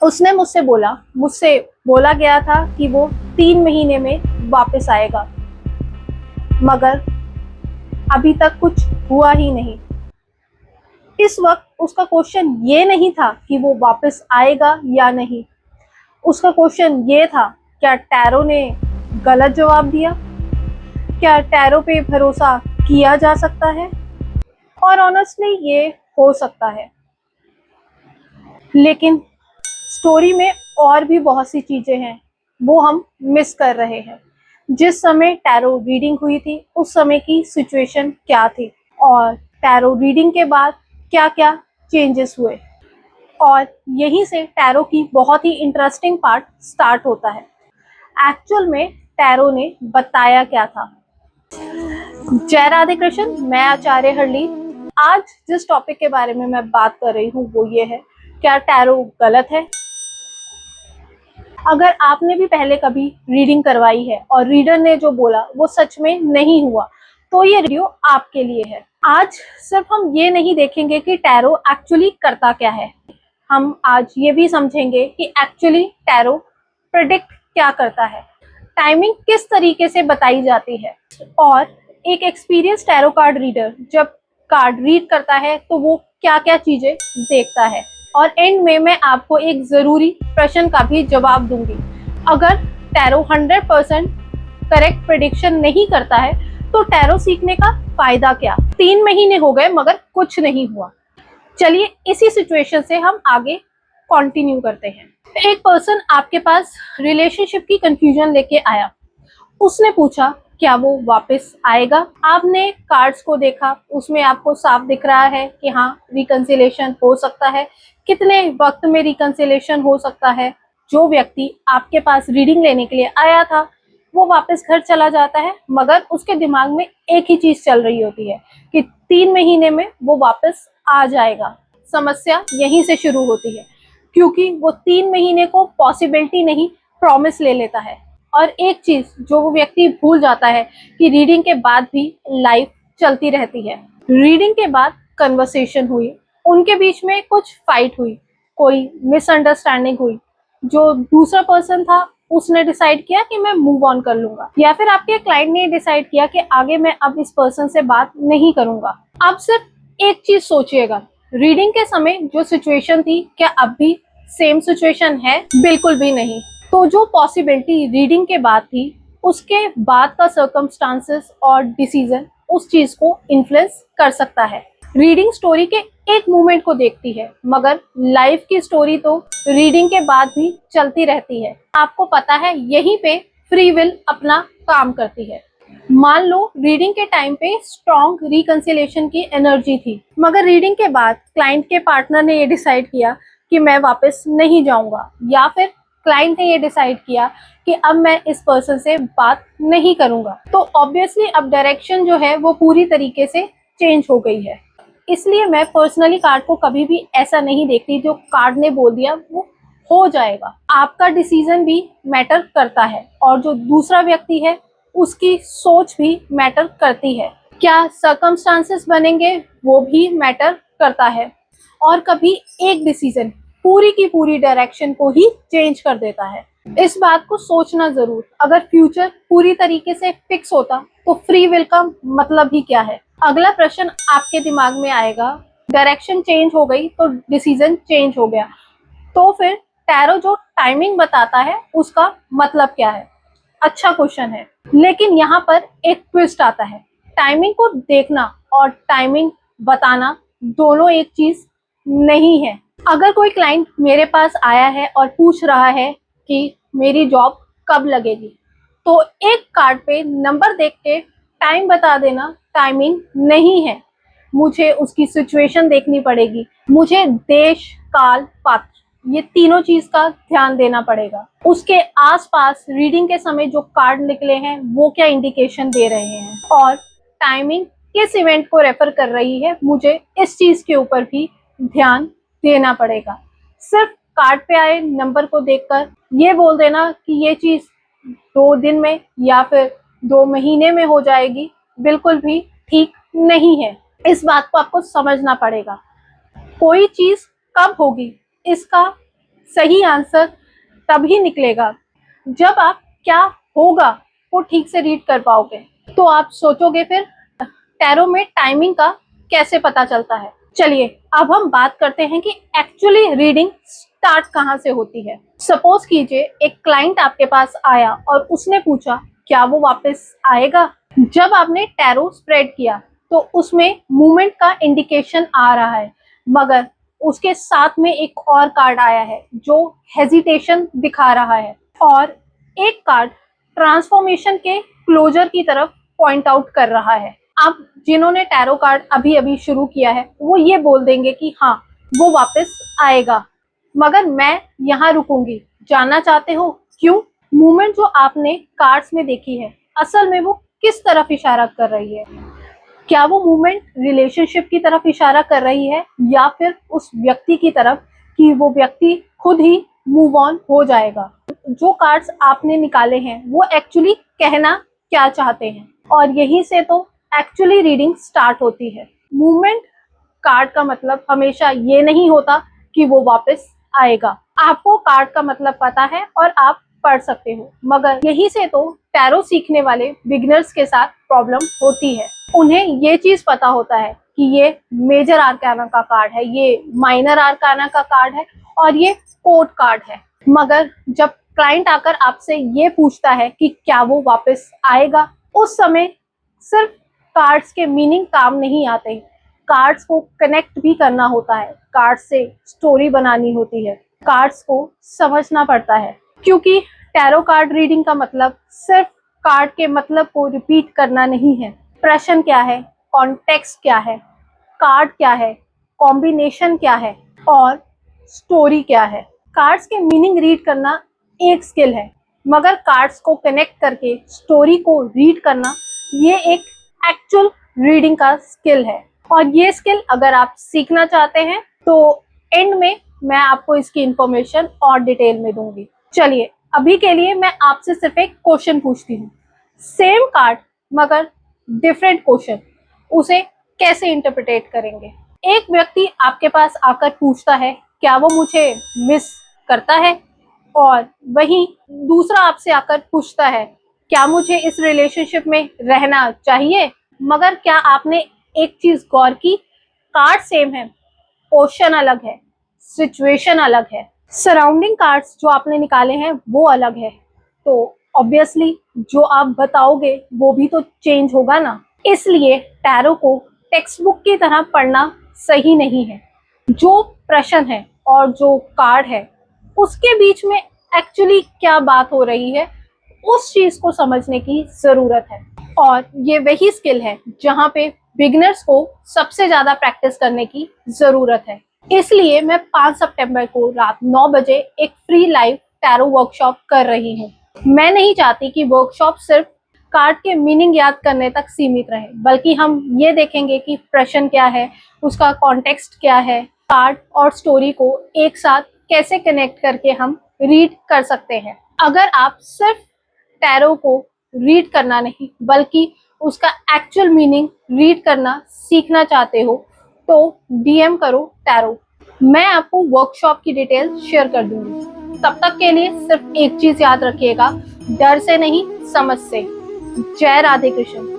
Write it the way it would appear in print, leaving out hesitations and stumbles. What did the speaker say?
उसने मुझसे बोला गया था कि वो 3 महीने में वापस आएगा, मगर अभी तक कुछ हुआ ही नहीं। इस वक्त उसका क्वेश्चन ये नहीं था कि वो वापस आएगा या नहीं। उसका क्वेश्चन ये था, क्या टैरो ने गलत जवाब दिया? क्या टैरो पे भरोसा किया जा सकता है? और ऑनेस्टली ये हो सकता है, लेकिन स्टोरी में और भी बहुत सी चीजें हैं वो हम मिस कर रहे हैं। जिस समय टैरो रीडिंग हुई थी उस समय की सिचुएशन क्या थी, और टैरो रीडिंग के बाद क्या क्या चेंजेस हुए, और यहीं से टैरो की बहुत ही इंटरेस्टिंग पार्ट स्टार्ट होता है। एक्चुअल में टैरो ने बताया क्या था। जय राधे कृष्ण, मैं आचार्य हरली। आज जिस टॉपिक के बारे में मैं बात कर रही हूँ वो ये है, क्या टैरो गलत है? अगर आपने भी पहले कभी रीडिंग करवाई है और रीडर ने जो बोला वो सच में नहीं हुआ, तो ये वीडियो आपके लिए है। आज सिर्फ हम ये नहीं देखेंगे कि टैरो एक्चुअली करता क्या है, हम आज ये भी समझेंगे कि एक्चुअली टैरो प्रेडिक्ट क्या करता है, टाइमिंग किस तरीके से बताई जाती है, और एक एक्सपीरियंस टैरो कार्ड रीडर जब कार्ड रीड करता है तो वो क्या क्या चीजें देखता है। और एंड में मैं आपको एक जरूरी प्रश्न का भी जवाब दूंगी। अगर टैरो 100% करेक्ट प्रेडिक्शन नहीं करता है तो टैरो सीखने का फायदा क्या? 3 महीने हो गए मगर कुछ नहीं हुआ। चलिए इसी सिचुएशन से हम आगे कंटिन्यू करते हैं। एक पर्सन आपके पास रिलेशनशिप की कंफ्यूजन लेके आया। उसने पूछा क्या वो वापस आएगा? आपने कार्ड्स को देखा, उसमें आपको साफ दिख रहा है कि हाँ रिकंसिलेशन हो सकता है। कितने वक्त में रिकंसिलेशन हो सकता है? जो व्यक्ति आपके पास रीडिंग लेने के लिए आया था वो वापस घर चला जाता है, मगर उसके दिमाग में एक ही चीज चल रही होती है कि 3 महीने में वो वापस आ जाएगा। समस्या यहीं से शुरू होती है, क्योंकि वो 3 महीने को पॉसिबिलिटी नहीं प्रॉमिस ले लेता है। और एक चीज जो वो व्यक्ति भूल जाता है कि रीडिंग के बाद भी लाइफ चलती रहती है। रीडिंग के बाद कन्वर्सेशन हुई, उनके बीच में कुछ फाइट हुई, कोई मिसअंडरस्टैंडिंग हुई, जो दूसरा पर्सन था उसने डिसाइड किया कि मैं मूव ऑन कर लूंगा, या फिर आपके क्लाइंट ने डिसाइड किया कि आगे मैं अब इस पर्सन से बात नहीं करूंगा। आप सिर्फ एक चीज सोचिएगा, रीडिंग के समय जो सिचुएशन थी क्या अब भी सेम सिचुएशन है? बिल्कुल भी नहीं। तो जो पॉसिबिलिटी रीडिंग के बाद थी उसके बाद का सर्कमस्टांसेस और डिसीजन उस चीज को इन्फ्लुएंस कर सकता है। रीडिंग स्टोरी के एक मूवमेंट को देखती है, मगर लाइफ की स्टोरी तो रीडिंग के बाद भी चलती रहती है। आपको पता है यहीं पे फ्री विल अपना काम करती है। मान लो रीडिंग के टाइम पे स्ट्रॉन्ग रिकंसिलेशन की एनर्जी थी, मगर रीडिंग के बाद क्लाइंट के पार्टनर ने ये डिसाइड किया कि मैं वापस नहीं जाऊंगा, या फिर क्लाइंट ने ये डिसाइड किया कि अब मैं इस पर्सन से बात नहीं करूंगा, तो ऑब्वियसली अब डायरेक्शन जो है वो पूरी तरीके से चेंज हो गई है। इसलिए मैं पर्सनली कार्ड को कभी भी ऐसा नहीं देखती जो कार्ड ने बोल दिया वो हो जाएगा। आपका डिसीजन भी मैटर करता है, और जो दूसरा व्यक्ति है उसकी सोच भी मैटर करती है। क्या सर्कमस्टांसेस बनेंगे वो भी मैटर करता है, और कभी एक डिसीजन पूरी की पूरी डायरेक्शन को ही चेंज कर देता है। इस बात को सोचना जरूर, अगर फ्यूचर पूरी तरीके से फिक्स होता तो फ्री विल का मतलब ही क्या है? अगला प्रश्न आपके दिमाग में आएगा, डायरेक्शन चेंज हो गई तो डिसीजन चेंज हो गया, तो फिर टैरो जो टाइमिंग बताता है उसका मतलब क्या है? अच्छा क्वेश्चन है, लेकिन यहाँ पर एक ट्विस्ट आता है। टाइमिंग को देखना और टाइमिंग बताना दोनों एक चीज नहीं है। अगर कोई क्लाइंट मेरे पास आया है और पूछ रहा है कि मेरी जॉब कब लगेगी, तो एक कार्ड पे नंबर देख के टाइम बता देना टाइमिंग नहीं है। मुझे उसकी सिचुएशन देखनी पड़ेगी, मुझे देश, काल, पात्र ये तीनों चीज का ध्यान देना पड़ेगा। उसके आसपास रीडिंग के समय जो कार्ड निकले हैं वो क्या इंडिकेशन दे रहे हैं, और टाइमिंग किस इवेंट को रेफर कर रही है, मुझे इस चीज के ऊपर भी ध्यान देना पड़ेगा। सिर्फ कार्ड पे आए नंबर को देखकर ये बोल देना कि ये चीज 2 दिन में या फिर 2 महीने में हो जाएगी, बिल्कुल भी ठीक नहीं है। इस बात को आपको समझना पड़ेगा। कोई चीज कब होगी इसका सही आंसर तभी निकलेगा जब आप क्या होगा वो ठीक से रीड कर पाओगे। तो आप सोचोगे फिर टैरो में टाइमिंग का कैसे पता चलता है। चलिए अब हम बात करते हैं कि एक्चुअली रीडिंग स्टार्ट कहाँ से होती है। सपोज कीजिए एक क्लाइंट आपके पास आया और उसने पूछा क्या वो वापस आएगा। जब आपने टैरो स्प्रेड किया तो उसमें मूवमेंट का इंडिकेशन आ रहा है, मगर उसके साथ में एक और कार्ड आया है जो हेजिटेशन दिखा रहा है, और एक कार्ड ट्रांसफॉर्मेशन के क्लोजर की तरफ पॉइंट आउट कर रहा है। अब जिन्होंने टैरो कार्ड अभी अभी शुरू किया है वो ये बोल देंगे कि हाँ वो वापस आएगा, मगर मैं यहाँ रुकूंगी। जानना चाहते हो क्यों? मूवमेंट जो आपने कार्ड्स में देखी है असल में वो किस तरफ इशारा कर रही है? क्या वो मूवमेंट रिलेशनशिप की तरफ इशारा कर रही है या फिर उस व्यक्ति की तरफ कि वो व्यक्ति खुद ही मूव ऑन हो जाएगा? जो कार्ड्स आपने निकाले हैं वो एक्चुअली कहना क्या चाहते हैं, और यहीं से तो एक्चुअली रीडिंग स्टार्ट होती है। मूवमेंट कार्ड का मतलब हमेशा ये नहीं होता कि वो वापस आएगा। आपको कार्ड का मतलब पता है और आप पढ़ सकते हो, मगर यही से तो टैरो सीखने वाले बिगिनर्स के साथ प्रॉब्लम होती है। उन्हें ये चीज पता होता है कि ये मेजर आर्काना का कार्ड है, ये माइनर आर्काना का कार्ड है और ये कोर्ट कार्ड है, मगर जब क्लाइंट आकर आपसे ये पूछता है कि क्या वो वापस आएगा, उस समय सिर्फ कार्ड्स के मीनिंग काम नहीं आते, कार्ड्स को कनेक्ट भी करना होता है, कार्ड्स से स्टोरी बनानी होती है, कार्ड्स को समझना पड़ता है। क्योंकि टैरो कार्ड रीडिंग का मतलब सिर्फ कार्ड के मतलब को रिपीट करना नहीं है। प्रश्न क्या है, कॉन्टेक्स्ट क्या है, कार्ड क्या है, कॉम्बिनेशन क्या है और स्टोरी क्या है। कार्ड्स के मीनिंग रीड करना एक स्किल है, मगर कार्ड्स को कनेक्ट करके स्टोरी को रीड करना ये एक एक्चुअल रीडिंग का स्किल है। और ये स्किल अगर आप सीखना चाहते हैं तो एंड में मैं आपको इसकी इंफॉर्मेशन और डिटेल में दूंगी। चलिए अभी के लिए मैं आपसे सिर्फ एक क्वेश्चन पूछती हूँ, सेम कार्ड मगर डिफरेंट क्वेश्चन, उसे कैसे इंटरप्रिटेट करेंगे? एक व्यक्ति आपके पास आकर पूछता है क्या वो मुझे मिस करता है, और वहीं दूसरा आपसे आकर पूछता है क्या मुझे इस रिलेशनशिप में रहना चाहिए। मगर क्या आपने एक चीज गौर की, कार्ड सेम है, क्वेश्चन अलग है, सिचुएशन अलग है, सराउंडिंग कार्ड्स जो आपने निकाले हैं वो अलग है, तो ऑब्वियसली जो आप बताओगे वो भी तो चेंज होगा ना। इसलिए टैरो को टेक्स्ट बुक की तरह पढ़ना सही नहीं है। जो प्रश्न है और जो कार्ड है उसके बीच में एक्चुअली क्या बात हो रही है उस चीज को समझने की जरूरत है, और ये वही स्किल है जहाँ पे बिगिनर्स को सबसे ज्यादा प्रैक्टिस करने की जरूरत है। इसलिए मैं 5 सितंबर को रात 9 बजे एक फ्री लाइव टैरो वर्कशॉप कर रही हूँ। मैं नहीं चाहती कि वर्कशॉप सिर्फ कार्ड के मीनिंग याद करने तक सीमित रहे, बल्कि हम ये देखेंगे कि प्रश्न क्या है, उसका कॉन्टेक्स्ट क्या है, कार्ड और स्टोरी को एक साथ कैसे कनेक्ट करके हम रीड कर सकते हैं। अगर आप सिर्फ टैरो को रीड करना नहीं बल्कि उसका एक्चुअल मीनिंग रीड करना सीखना चाहते हो तो डीएम करो टैरो, मैं आपको वर्कशॉप की डिटेल शेयर कर दूंगी। तब तक के लिए सिर्फ एक चीज याद रखिएगा, डर से नहीं समझ से। जय राधे कृष्ण।